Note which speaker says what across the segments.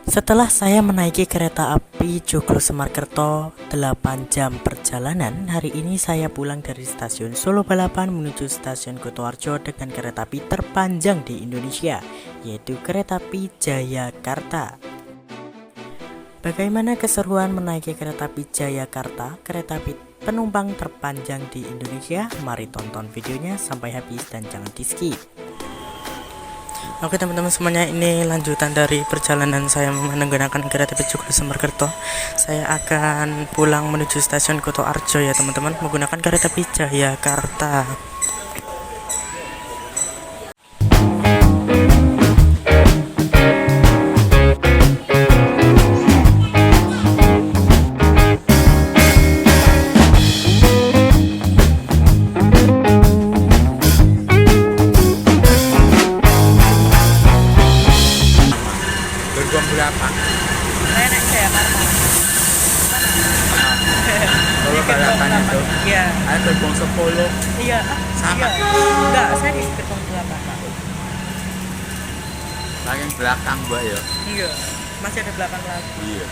Speaker 1: Setelah saya menaiki kereta api Joglo Semarkerto 8 jam perjalanan, hari ini saya pulang dari stasiun Solo Balapan menuju stasiun Kutoarjo dengan kereta api terpanjang di Indonesia, yaitu kereta api Jayakarta. Bagaimana keseruan menaiki kereta api Jayakarta, kereta api penumpang terpanjang di Indonesia? Mari tonton videonya sampai habis dan jangan di-skip. Oke teman-teman semuanya, ini lanjutan dari perjalanan saya menggunakan kereta api Joglo Semarkerto. Saya akan pulang menuju stasiun Kutoarjo ya teman-teman, menggunakan kereta api Jayakarta.
Speaker 2: Gerbong berapa?
Speaker 3: Saya naik Jayakarta.
Speaker 2: Solo Balapan itu?
Speaker 3: Iya.
Speaker 2: Ada gerbong 10.
Speaker 3: Iya.
Speaker 2: Sama?
Speaker 3: Iya. Enggak, saya di gerbong 8, Pak.
Speaker 2: Paling belakang Mbak ya?
Speaker 3: Iya. Masih ada 8 lagi.
Speaker 2: Iya.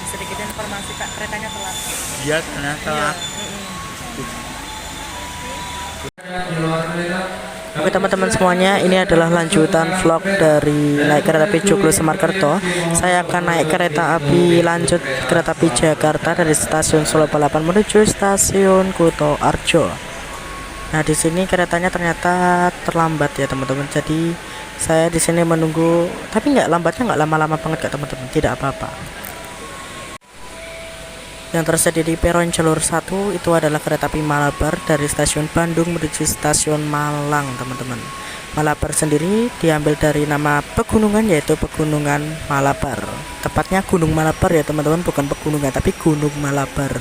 Speaker 3: Sedikit informasi, Pak, keretanya telat.
Speaker 2: Iya ternyata.
Speaker 3: Iya.
Speaker 1: Oke teman-teman semuanya, ini adalah lanjutan vlog dari naik kereta api Joglo Semarkerto. Saya akan naik kereta api lanjut kereta api Jakarta dari stasiun Solo Balapan menuju stasiun Kutoarjo. Nah di sini keretanya ternyata terlambat ya teman-teman. Jadi saya di sini menunggu, tapi nggak lama-lama banget kak teman-teman, tidak apa-apa. Yang tersedia di peron jalur 1 itu adalah kereta api Malabar dari stasiun Bandung menuju stasiun Malang teman-teman. Malabar sendiri diambil dari nama pegunungan, yaitu Pegunungan Malabar. Tepatnya Gunung Malabar ya teman-teman, bukan pegunungan tapi Gunung Malabar.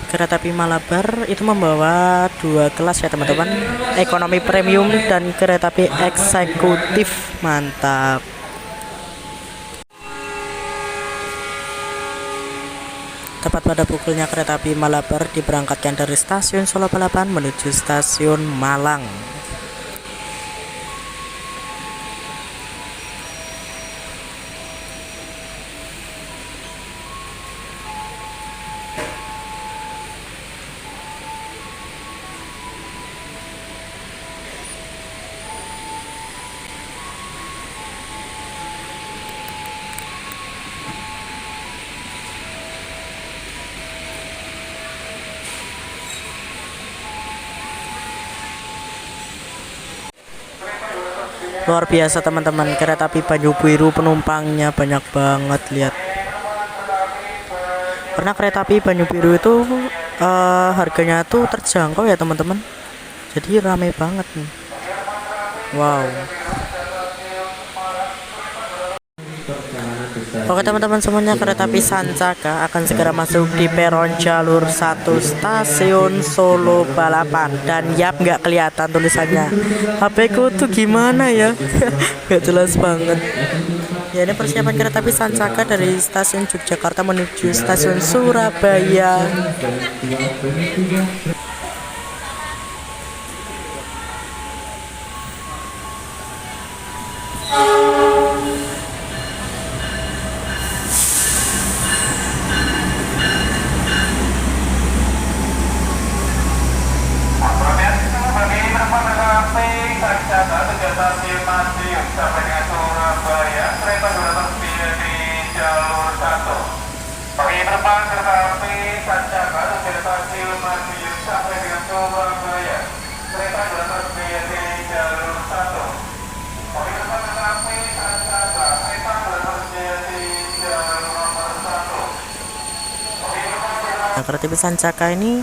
Speaker 1: Kereta api Malabar itu membawa 2 kelas ya teman-teman, ekonomi premium dan kereta api eksekutif. Mantap. Tepat pada pukulnya kereta api Malabar diberangkatkan dari stasiun Solo Balapan menuju stasiun Malang. Luar biasa teman-teman, kereta api Banyu Biru penumpangnya banyak banget, lihat. Karena kereta api Banyu Biru itu harganya tuh terjangkau ya teman-teman. Jadi rame banget nih. Wow. Oke teman-teman semuanya, kereta api Sancaka akan segera masuk di peron jalur 1 stasiun Solo Balapan. Dan yap, nggak kelihatan tulisannya. HP ku tuh gimana ya? Gak jelas banget. Ya, ini persiapan kereta api Sancaka dari stasiun Yogyakarta menuju stasiun Surabaya.
Speaker 4: Sampai dengan Surabaya, kereta sudah tersedia di jalur 1. Bagi penumpang kereta api Sancaka dari stasiun Madiun sampai dengan Surabaya, kereta sudah tersedia di jalur 1. Bagi penumpang kereta api Sancaka, kereta sudah tersedia di jalur nomor 1.
Speaker 1: Nah, kereta api Sancaka ini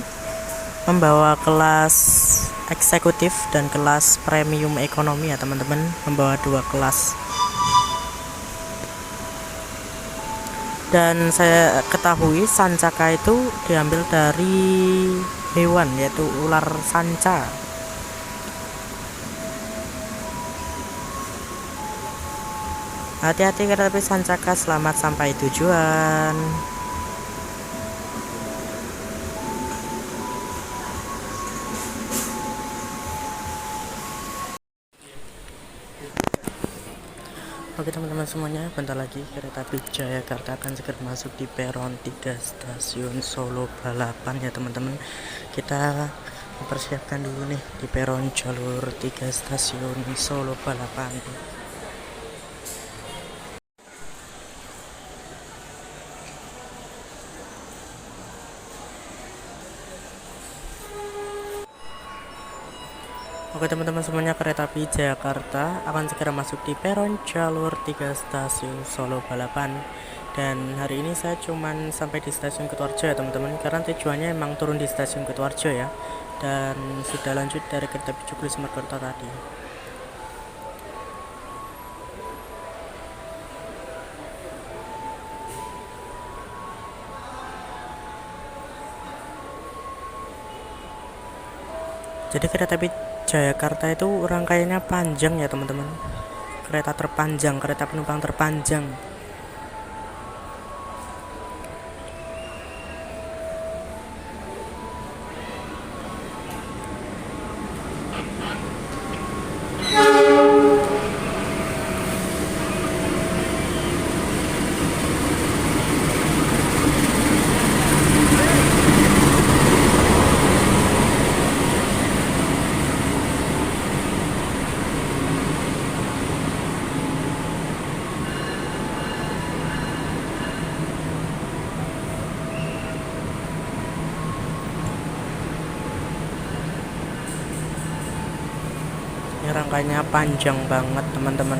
Speaker 1: membawa kelas eksekutif dan kelas premium ekonomi ya teman-teman, membawa 2 kelas. Dan saya ketahui Sancaka itu diambil dari hewan, yaitu ular sanca. Hati-hati kereta api Sancaka, selamat sampai tujuan. Oke teman-teman semuanya, bentar lagi kereta api Jayakarta akan segera masuk di peron 3 stasiun Solo Balapan ya teman-teman. Kita mempersiapkan dulu nih di peron jalur 3 stasiun Solo Balapan. Oke teman-teman semuanya, kereta api Jakarta akan segera masuk di peron jalur 3 stasiun Solo Balapan. Dan hari ini saya cuman sampai di stasiun Kutoarjo ya teman-teman, karena tujuannya emang turun di stasiun Kutoarjo ya. Dan sudah lanjut dari kereta api Joglo Semarkerto tadi. Jadi kereta api Jayakarta itu rangkaiannya panjang ya teman-teman. Kereta terpanjang, kereta penumpang terpanjang. Ini rangkaiannya panjang banget teman-teman.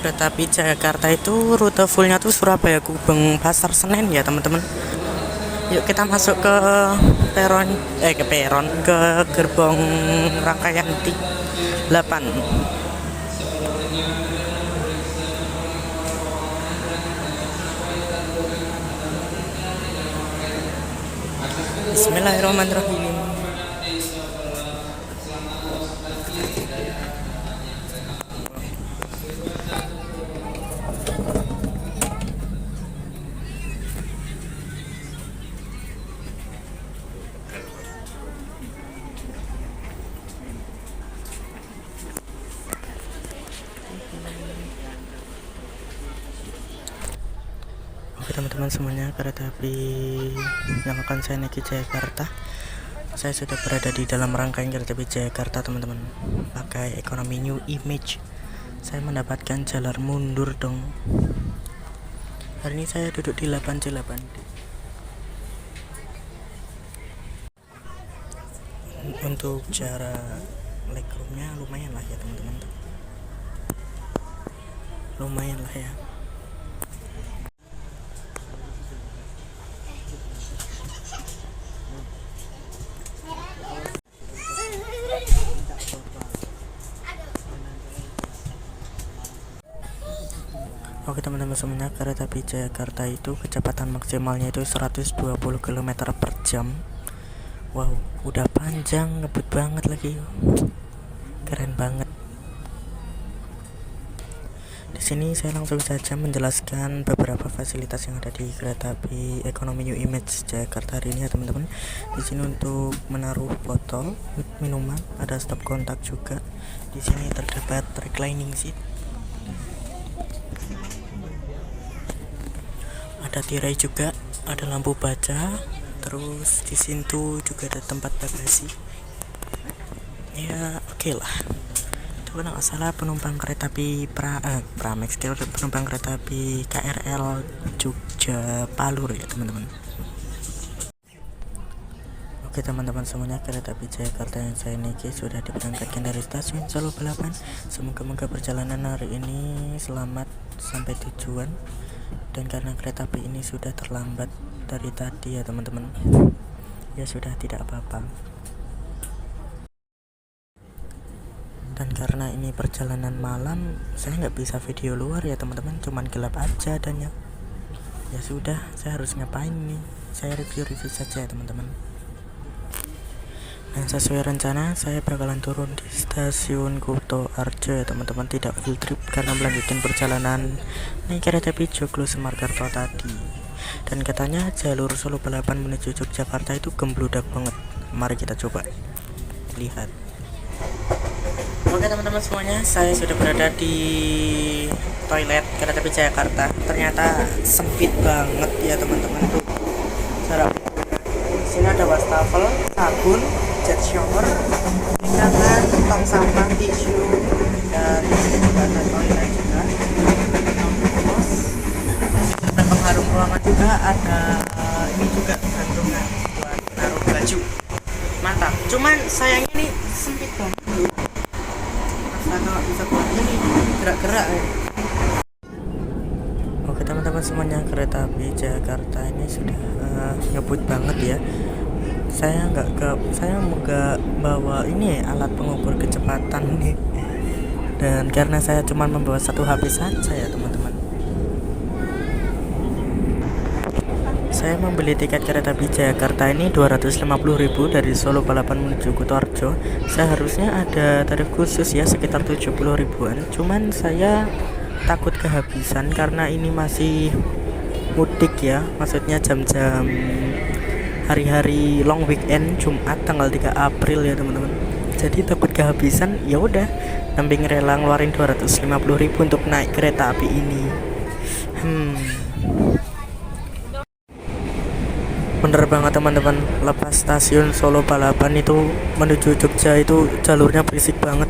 Speaker 1: Kereta api Jakarta itu rute fullnya tuh Surabaya Gubeng Pasar Senen ya teman-teman. Yuk kita masuk ke peron ke gerbong rangkaian 8. Bismillahirrahmanirrahim. Oke teman-teman semuanya, kereta api yang akan saya naiki Jakarta, saya sudah berada di dalam rangkaian kereta api Jakarta teman-teman. Pakai ekonomi New Image, saya mendapatkan jalur mundur dong. Hari ini saya duduk di 8C8D. Untuk jarak legroomnya lumayan lah ya teman-teman, lumayan lah ya. Oke teman-teman semuanya, kereta api Jakarta itu kecepatan maksimalnya itu 120 km per jam. Wow, udah panjang, ngebut banget lagi. Keren banget. Di sini saya langsung saja menjelaskan beberapa fasilitas yang ada di kereta api ekonomi New Image Jakarta hari ini ya teman-teman. Di sini untuk menaruh botol minuman, ada stop kontak juga. Di sini terdapat reclining seat. Ada tirai juga, ada lampu baca, terus di sini tuh juga ada tempat bagasi. Ya oke lah. Itu kalau nggak salah penumpang kereta api Pramex, penumpang kereta api KRL Jogja Palur ya teman-teman. Oke teman-teman semuanya, kereta api Jakarta yang saya naiki sudah diberangkatkan dari stasiun Solo Balapan. Semoga perjalanan hari ini selamat sampai tujuan. Dan karena kereta api ini sudah terlambat dari tadi ya teman-teman, ya sudah tidak apa-apa. Dan karena ini perjalanan malam, saya nggak bisa video luar ya teman-teman, cuman gelap aja adanya. Ya sudah, saya harus ngapain nih? Saya review saja ya teman-teman. Nah, sesuai rencana saya bakalan turun di stasiun Kutoarjo ya teman-teman, tidak full trip karena melanjutkan perjalanan naik kereta api Joglo Semarkerto tadi. Dan katanya jalur Solo Balapan menuju Yogyakarta itu gembludak banget. Mari kita coba lihat. Oke teman-teman semuanya, saya sudah berada di toilet kereta api Jakarta. Ternyata sempit banget ya teman-teman tuh. Jarak di sini ada wastafel, sabun, jet shower, pinggangan, tong sampah, tisu, dan juga ada toilet juga. Ada pengharum ruangan juga, ada ini juga gantungan buat naruh baju. Mantap. Cuman sayangnya nih sempit banget. Kalau bisa buatnya nih gerak-gerak ya. Oke teman-teman semuanya, kereta api Jakarta ini sudah ngebut banget ya. Saya nggak bawa ini alat pengukur kecepatan nih, dan karena saya cuma membawa satu HP saja ya teman-teman. Saya membeli tiket kereta api Jakarta ini 250.000 dari Solo Balapan menuju Kutoarjo. Seharusnya ada tarif khusus ya sekitar 70 ribuan. Cuman saya takut kehabisan karena ini masih mudik ya. Maksudnya jam-jam hari-hari long weekend Jumat tanggal 3 April ya teman-teman. Jadi takut kehabisan, ya udah nambing rela ngeluarin 250.000 untuk naik kereta api ini. Bener banget teman-teman, lepas stasiun Solo Balapan itu menuju Jogja itu jalurnya berisik banget.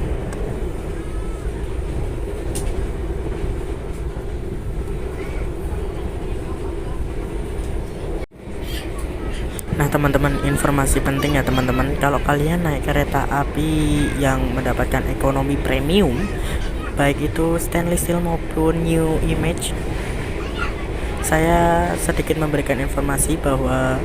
Speaker 1: Nah teman-teman, informasi penting ya teman-teman, kalau kalian naik kereta api yang mendapatkan ekonomi premium, baik itu stainless steel maupun new image, saya sedikit memberikan informasi bahwa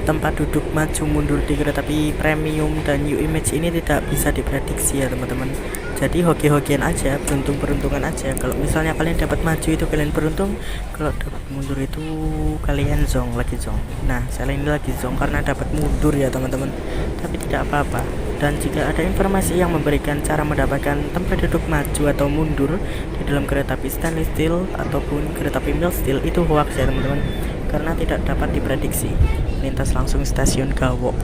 Speaker 1: tempat duduk maju mundur di kereta api premium dan new image ini tidak bisa diprediksi ya teman-teman. Jadi hoki-hokian aja, beruntung-beruntungan aja. Kalau misalnya kalian dapat maju itu kalian beruntung, kalau dapat mundur itu kalian lagi zong. Nah saya ini lagi zong karena dapat mundur ya teman-teman, tapi tidak apa-apa. Dan jika ada informasi yang memberikan cara mendapatkan tempat duduk maju atau mundur di dalam kereta api stainless steel ataupun kereta api mild steel, itu hoax ya teman-teman, karena tidak dapat diprediksi. Lintas langsung stasiun Gawok.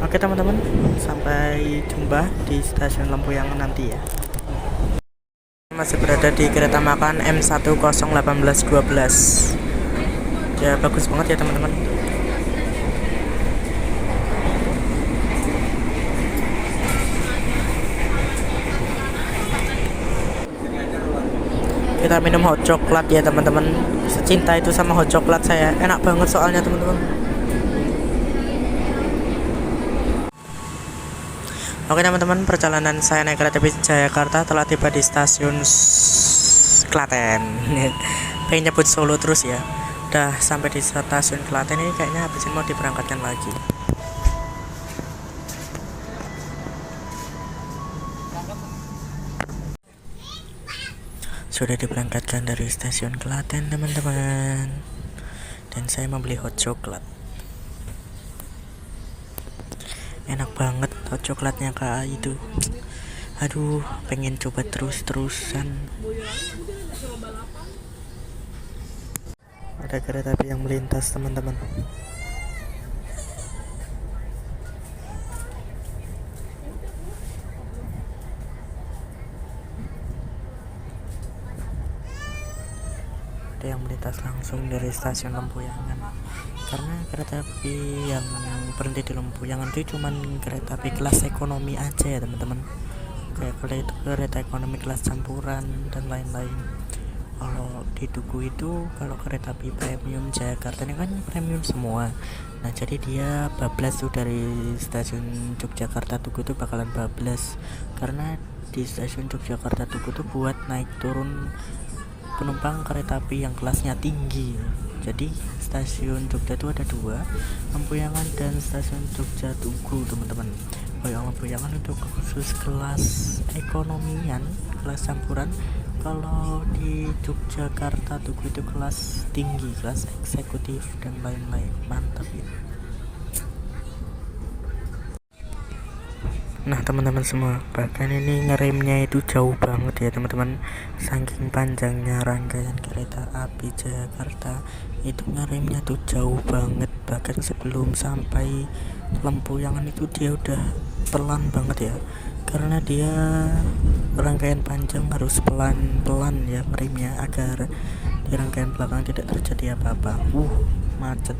Speaker 1: Oke teman-teman, sampai jumpa di stasiun Lempuyangan nanti ya. Masih berada di kereta makan M101812. Ya bagus banget ya teman-teman. Kita minum hot coklat ya teman-teman. Secinta itu sama hot coklat saya, enak banget soalnya teman-teman. Oke teman-teman, perjalanan saya naik kereta api Jakarta telah tiba di stasiun Klaten. Pengen nyebut Solo terus ya. Udah sampai di stasiun Klaten ini, kayaknya habisin mau diberangkatkan lagi. Sudah diberangkatkan dari stasiun Klaten teman-teman, dan saya membeli hot coklat. Enak banget hot coklatnya kak itu. Aduh, pengen coba terus-terusan. Ada kereta api yang melintas teman-teman. Yang melintas langsung dari stasiun Lempuyangan, karena kereta api yang berhenti di Lempuyangan itu cuman kereta api kelas ekonomi aja ya teman-teman, kayak kereta ekonomi kelas campuran dan lain-lain. Kalau di Tugu itu, kalau kereta api premium Jakarta ini kan premium semua. Nah jadi dia bablas tuh dari stasiun Yogyakarta Tugu tuh bakalan bablas, karena di stasiun Yogyakarta Tugu tuh buat naik turun penumpang kereta api yang kelasnya tinggi. Jadi stasiun Jogja itu ada dua, Lempuyangan dan stasiun Jogja Tugu teman-teman. Kalau yang Lempuyangan untuk khusus kelas ekonomian, kelas campuran. Kalau di Yogyakarta Tugu itu kelas tinggi, kelas eksekutif dan lain-lain. Mantap ya. Nah teman-teman semua, bahkan ini ngeremnya itu jauh banget ya teman-teman. Saking panjangnya rangkaian kereta api Jakarta, itu ngeremnya tuh jauh banget. Bahkan sebelum sampai Lempuyangan itu dia udah pelan banget ya, karena dia rangkaian panjang harus pelan-pelan ya ngeremnya, agar di rangkaian belakang tidak terjadi apa-apa. Macet.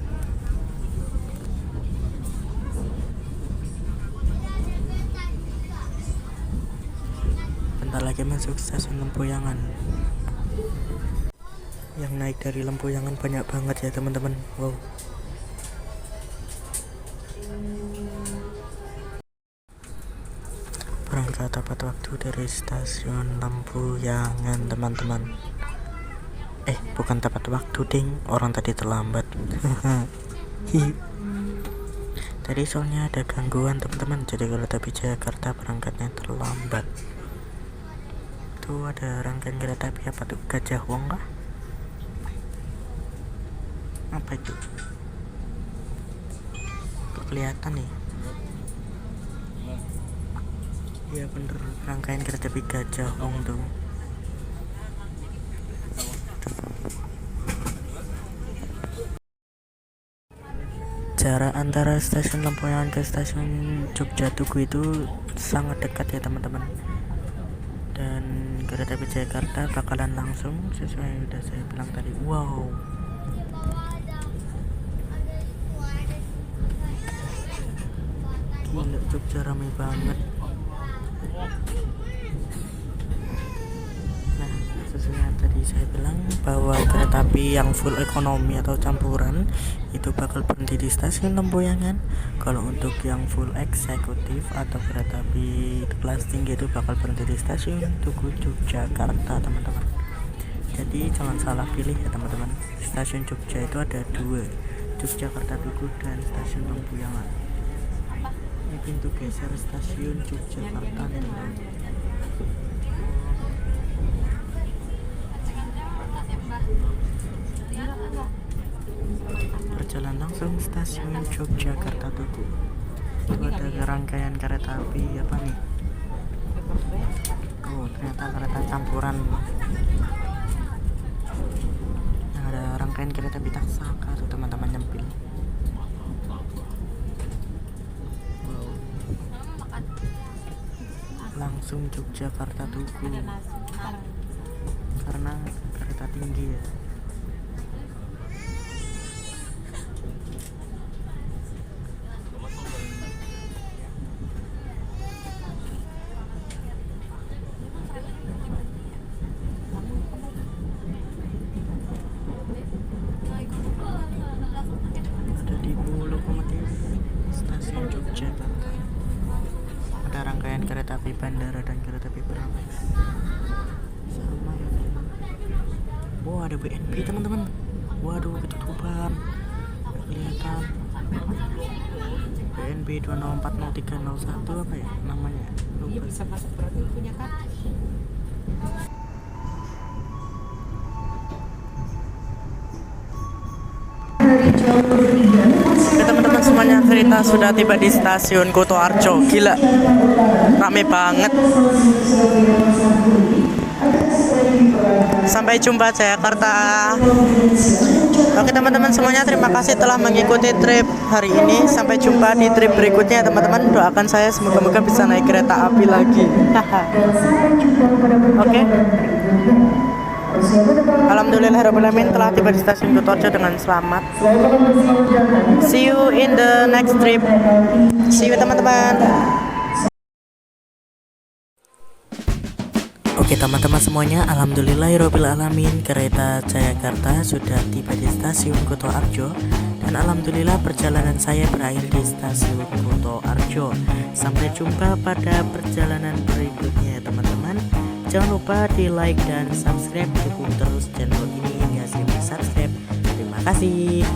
Speaker 1: Bentar lagi masuk stasiun Lempuyangan. Yang naik dari Lempuyangan banyak banget ya teman-teman. Wow. Berangkat tepat waktu dari stasiun Lempuyangan teman-teman. Bukan tepat waktu ding, orang tadi terlambat. Tadi soalnya ada gangguan teman-teman, jadi kereta api Jakarta berangkatnya terlambat. Tuh ada rangkaian kereta api apa tuh? Gajah Wong kah? Apa itu? Tuh kelihatan nih. Iya bener, rangkaian kereta api Gajah Wong tuh. Jarak antara stasiun Lempuyangan ke stasiun Jogja Tugu itu sangat dekat ya teman-teman. Dan kereta api Jakarta bakalan langsung sesuai yang udah saya bilang tadi. Wow. Gila, Jogja ramai banget. Nah, sesuai yang tadi saya bilang bahwa kereta api yang full ekonomi atau campuran itu bakal berhenti di stasiun Lempuyangan. Kalau untuk yang full eksekutif atau kereta api kelas tinggi itu bakal berhenti di stasiun Tugu Yogyakarta teman-teman. Jadi jangan salah pilih ya teman-teman. Stasiun Jogja itu ada 2, Yogyakarta Tugu dan stasiun Lempuyangan. Ini pintu geser stasiun Yogyakarta teman-teman. Berjalan langsung stasiun Yogyakarta Tugu. Itu ada rangkaian kereta api apa nih? Oh ternyata kereta campuran. Nah, ada rangkaian kereta api Taksaka tuh teman-teman nyempil. Wow. Langsung Yogyakarta Tugu. Karena kereta tinggi ya. Ada rangkaian kereta api bandara dan kereta api Pramex. Sama ya teman. Wow ada BNB teman-teman. Waduh ketutupan. Kelihatan. BNB 2040301 apa ya namanya?
Speaker 3: Dia bisa masuk berarti punya kaki.
Speaker 1: Oke teman-teman semuanya, kereta sudah tiba di stasiun Kuto Arjo. Gila, rame banget. Sampai jumpa Jakarta. Oke teman-teman semuanya, terima kasih telah mengikuti trip hari ini. Sampai jumpa di trip berikutnya teman-teman. Doakan saya semoga-moga bisa naik kereta api lagi. Oke. Alhamdulillahirrahmanirrahim telah tiba di stasiun Kuto Arjo dengan selamat. See you in the next trip. See you teman-teman. Oke teman-teman semuanya, alhamdulillahirrahmanirrahim kereta Jakarta sudah tiba di stasiun Kuto Arjo. Dan alhamdulillah perjalanan saya berakhir di stasiun Kuto Arjo. Sampai jumpa pada perjalanan berikutnya teman-teman. Jangan lupa di like dan subscribe, dukung terus channel ini hingga 1000 subscribe. Terima kasih.